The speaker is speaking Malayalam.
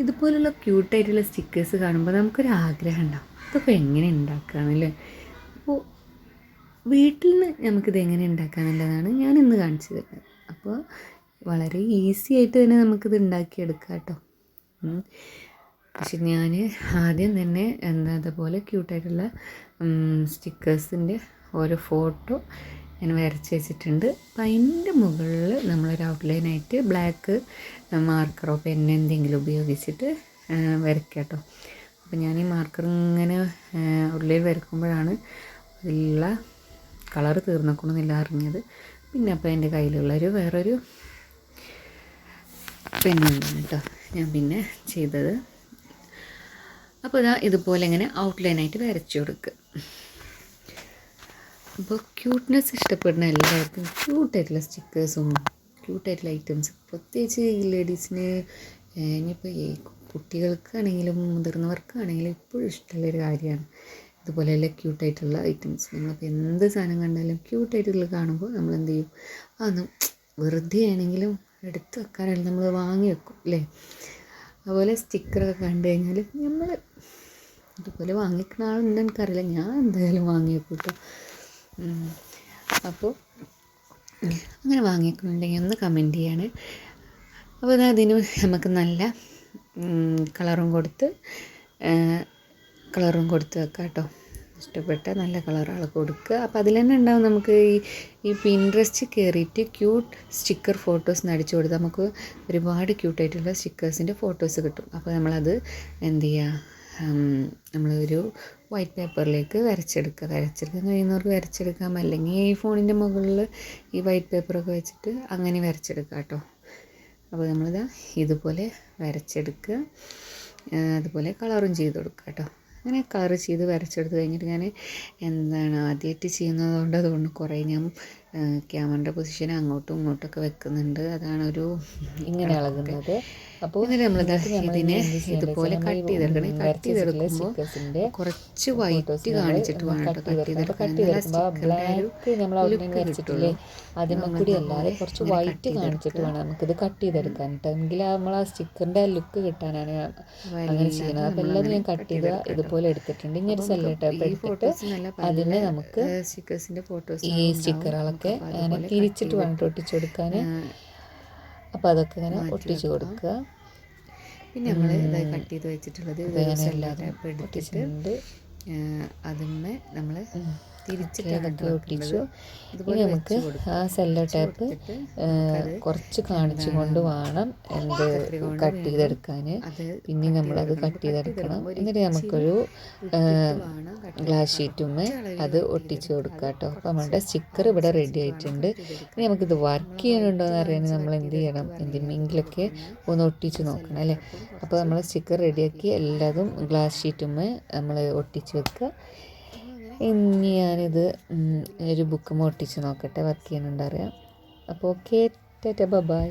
ഇതുപോലുള്ള ക്യൂട്ടായിട്ടുള്ള സ്റ്റിക്കേഴ്സ് കാണുമ്പോൾ നമുക്കൊരു ആഗ്രഹം ഉണ്ടാവും, ഇതൊക്കെ എങ്ങനെ ഉണ്ടാക്കുകയാണല്ലേ. അപ്പോൾ വീട്ടിൽ നിന്ന് നമുക്കിത് എങ്ങനെ ഉണ്ടാക്കാമെന്നുള്ളതാണ് ഞാൻ ഇന്ന് കാണിച്ചു തരുന്നത്. അപ്പോൾ വളരെ ഈസി ആയിട്ട് തന്നെ നമുക്കിത് ഉണ്ടാക്കിയെടുക്കാം കേട്ടോ. പക്ഷെ ഞാൻ ആദ്യം തന്നെ അതുപോലെ ക്യൂട്ടായിട്ടുള്ള സ്റ്റിക്കേഴ്സിൻ്റെ ഓരോ ഫോട്ടോ ഞാൻ വരച്ച് വെച്ചിട്ടുണ്ട്. അപ്പം അതിൻ്റെ മുകളിൽ നമ്മളൊരു ഔട്ട്ലൈനായിട്ട് ബ്ലാക്ക് മാർക്കറോ പെന്ന് എന്തെങ്കിലും ഉപയോഗിച്ചിട്ട് വരയ്ക്കാം കേട്ടോ. അപ്പം ഞാൻ ഈ മാർക്കർ ഇങ്ങനെ ഔട്ട്ലൈൻ വരയ്ക്കുമ്പോഴാണ് അതിലുള്ള കളറ് തീർന്നേക്കണമെന്നില്ല അറിഞ്ഞത്. പിന്നെ അപ്പോൾ എൻ്റെ കയ്യിലുള്ളൊരു വേറൊരു പെണ്ണുണ്ടാണ് കേട്ടോ ഞാൻ പിന്നെ ചെയ്തത്. അപ്പോൾ ഇതുപോലെ ഇങ്ങനെ ഔട്ട്ലൈനായിട്ട് വരച്ചു കൊടുക്കുക. അപ്പോൾ ക്യൂട്ട്നെസ് ഇഷ്ടപ്പെടുന്ന എല്ലാവർക്കും ക്യൂട്ടായിട്ടുള്ള സ്റ്റിക്കേഴ്സും ക്യൂട്ടായിട്ടുള്ള ഐറ്റംസ്, പ്രത്യേകിച്ച് ലേഡീസിന് ഇനിയിപ്പോൾ ഈ കുട്ടികൾക്കാണെങ്കിലും മുതിർന്നവർക്കാണെങ്കിലും എപ്പോഴും ഇഷ്ടമുള്ളൊരു കാര്യമാണ് ഇതുപോലെയുള്ള ക്യൂട്ടായിട്ടുള്ള ഐറ്റംസ്. നമ്മളിപ്പോൾ എന്ത് സാധനം കണ്ടാലും ക്യൂട്ടായിട്ടുള്ള കാണുമ്പോൾ നമ്മൾ എന്ത് ചെയ്യും, അതൊന്നും വെറുതെ ആണെങ്കിലും എടുത്ത് വെക്കാനായിട്ട് നമ്മൾ വാങ്ങി വെക്കും അല്ലേ. അതുപോലെ സ്റ്റിക്കറൊക്കെ കണ്ടു കഴിഞ്ഞാൽ നമ്മൾ ഇതുപോലെ വാങ്ങിക്കുന്ന ആളുണ്ടെന്ന് എനിക്കറിയില്ല, ഞാൻ എന്തായാലും വാങ്ങി വെക്കും കേട്ടോ. അപ്പോൾ അങ്ങനെ വാങ്ങിക്കുന്നുണ്ടെങ്കിൽ ഒന്ന് കമൻറ്റ് ചെയ്യാണ്. അപ്പോൾ അതിന് നമുക്ക് നല്ല കളറും കൊടുത്ത് വെക്കാം കേട്ടോ. ഇഷ്ടപ്പെട്ട നല്ല കളറുകൾ കൊടുക്കുക. അപ്പോൾ അതിൽ തന്നെ ഉണ്ടാവും നമുക്ക് ഈ പിൻട്രസ്റ്റ് കയറിയിട്ട് ക്യൂട്ട് സ്റ്റിക്കർ ഫോട്ടോസ് അടിച്ചു കൊടുത്താൽ നമുക്ക് ഒരുപാട് ക്യൂട്ടായിട്ടുള്ള സ്റ്റിക്കേഴ്സിൻ്റെ ഫോട്ടോസ് കിട്ടും. അപ്പോൾ നമ്മളത് എന്ത് ചെയ്യുക, നമ്മളൊരു വൈറ്റ് പേപ്പറിലേക്ക് വരച്ചെടുക്കാൻ കഴിയുന്നവർക്ക് വരച്ചെടുക്കാം, അല്ലെങ്കിൽ ഈ ഫോണിൻ്റെ മുകളിൽ ഈ വൈറ്റ് പേപ്പറൊക്കെ വെച്ചിട്ട് അങ്ങനെ വരച്ചെടുക്കാം കേട്ടോ. അപ്പോൾ നമ്മളിതാ ഇതുപോലെ വരച്ചെടുക്കുക, അതുപോലെ കളറും ചെയ്ത് കൊടുക്കുക കേട്ടോ. അങ്ങനെ കളർ ചെയ്ത് വരച്ചെടുത്ത് കഴിഞ്ഞിട്ട് ഞാൻ ആദ്യമായിട്ട് ചെയ്യുന്നതുകൊണ്ട് അതുകൊണ്ട് കുറേ ഞാൻ ക്യാമറയുടെ പൊസിഷൻ അങ്ങോട്ടും ഇങ്ങോട്ടൊക്കെ വെക്കുന്നുണ്ട്. അതാണ് ഇങ്ങനെ ഇളകുന്നത്. അപ്പോൾ ഇതിനെ ഇതുപോലെ കട്ട് ചെയ്തെടുക്കണം. കട്ട് ചെയ്തെടുക്കുമ്പോൾ കുറച്ച് വൈറ്റ് കാണിച്ചിട്ട് വേണം കേട്ടോ കട്ട് ചെയ്തെടുക്കാൻ. അതിന്മേൽ കൂടി അല്ലാതെ കുറച്ച് വൈറ്റ് കാണിച്ചിട്ട് വേണം നമുക്കിത് കട്ട് ചെയ്തെടുക്കാൻ കേട്ടോ. എങ്കിൽ നമ്മൾ ആ സ്റ്റിക്കറിൻ്റെ ലുക്ക് കിട്ടാനാണ് അങ്ങനെ ചെയ്യുന്നത്. അപ്പോൾ എല്ലാം ഞാൻ കട്ട് ചെയ്ത് ഇതുപോലെ എടുത്തിട്ടുണ്ട്. ഇനി ഒരു സെല്ലോ ടേപ്പ് എടുത്തിട്ട് അതിനെ നമുക്ക് ഈ സ്റ്റിക്കറുകളൊക്കെ അങ്ങനെ തിരിച്ചിട്ട് വേണം ഒട്ടിച്ചു കൊടുക്കാൻ. അപ്പോൾ അതൊക്കെ ഇങ്ങനെ ഒട്ടിച്ചു കൊടുക്കുക. പിന്നെ നമ്മൾ ഇതായി കട്ട് ചെയ്ത് വെച്ചിട്ടുള്ളത് സെല്ലോ ടേപ്പ് എടുത്തിട്ടുണ്ട്. അതിന്മേ നമ്മൾ തിരിച്ചിട്ടൊക്കെ ഒട്ടിച്ചു. ഇനി നമുക്ക് ആ സെല്ലോ ടേപ്പ് കുറച്ച് കാണിച്ചു കൊണ്ട് വേണം കട്ട് ചെയ്തെടുക്കാൻ. പിന്നെ നമ്മളത് കട്ട് ചെയ്തെടുക്കണം. എന്നിട്ട് നമുക്കൊരു ഗ്ലാസ് ഷീറ്റുമേ അത് ഒട്ടിച്ചു കൊടുക്കാം കേട്ടോ. അപ്പോൾ നമ്മളുടെ സ്റ്റിക്കർ ഇവിടെ റെഡി ആയിട്ടുണ്ട്. ഇനി നമുക്കിത് വർക്ക് ചെയ്യാനുണ്ടോ എന്ന് അറിയാൻ നമ്മൾ എന്ത് ചെയ്യണം, എന്തെങ്കിലുമൊക്കെ ഒന്ന് ഒട്ടിച്ച് നോക്കണം അല്ലേ. അപ്പോൾ നമ്മൾ സ്റ്റിക്കർ റെഡിയാക്കി എല്ലാതും ഗ്ലാസ് ഷീറ്റുമേ നമ്മൾ ഒട്ടിച്ച് വെക്കുക. ഇനി ഞാനിത് ഒരു ബുക്ക് ഒട്ടിച്ച് നോക്കട്ടെ വർക്ക് ചെയ്യുന്നുണ്ടറിയാം. അപ്പോൾ ഓക്കെ, ടാറ്റാ ബൈ.